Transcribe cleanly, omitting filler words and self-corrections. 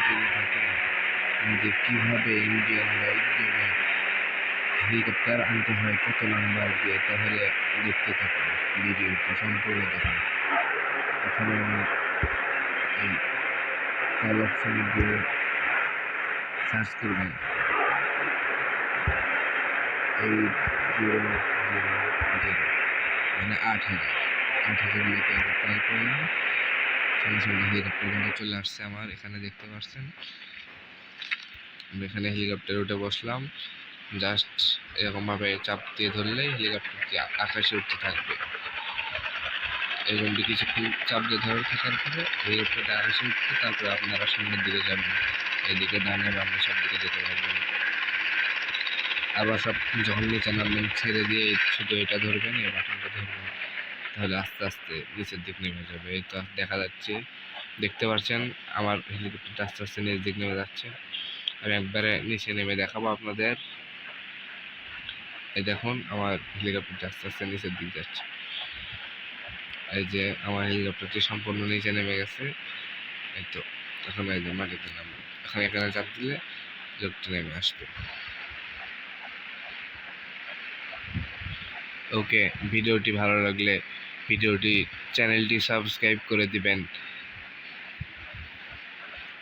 যদি থাকেন যে কীভাবে ইন্ডিয়ান বাইক গেমে হেলিকপ্টার আনতে হয় কত নাম্বার দিয়ে, তাহলে দেখতে থাকুন, ভিডিওটা সম্পূর্ণ দেখুন। প্রথমে আমি এই কল অপশানে গিয়ে সার্চ করবেন 8000 মানে 8,000 লিখে ট্রাই করলাম। সঙ্গে সঙ্গে হেলিকপ্টার কিন্তু চলে আসছে আমার এখানে, দেখতে পাচ্ছেন। আমি এখানে হেলিকপ্টারে উঠে বসলাম, জাস্ট এরকমভাবে চাপ দিয়ে ধরলেই হেলিকপ্টারটি আকাশে উঠতে থাকবে। এরকমটি কিছুক্ষণ চাপ দিয়ে ধরে থাকার পরে হেলিকপ্টারটা আকাশে উঠতে, তারপরে আপনারা সামনের দিকে যাবেন, এদিকে ডানে বামে সব দিকে যেতে পারবেন। আবার সব যখন নিচে নামবেন ছেড়ে দিয়ে শুধু এটা ধরবেন, এই বাটনটা ধরবেন, তাহলে আস্তে আস্তে নিচের দিক নেমে যাবে। এই তো দেখা যাচ্ছে, দেখতে পাচ্ছেন আমার হেলিকপ্টারটা আস্তে আস্তে নিচের দিক নেমে যাচ্ছে। আমি একবারে নিচে নেমে দেখাবো আপনাদের। এই দেখুন আমার হেলিকপ্টারটা আস্তে আস্তে নিচের দিক যাচ্ছে। এই যে আমার হেলিকপ্টারটি সম্পূর্ণ নিচে নেমে গেছে। এই তো এখন এই যে মাটিতে নামবে, এখন এখানে চাপ দিলে হেলিকপ্টার নেমে আসবে। ওকে, ভিডিওটি ভালো লাগলে চ্যানেলটি সাবস্ক্রাইব করে দিবেন।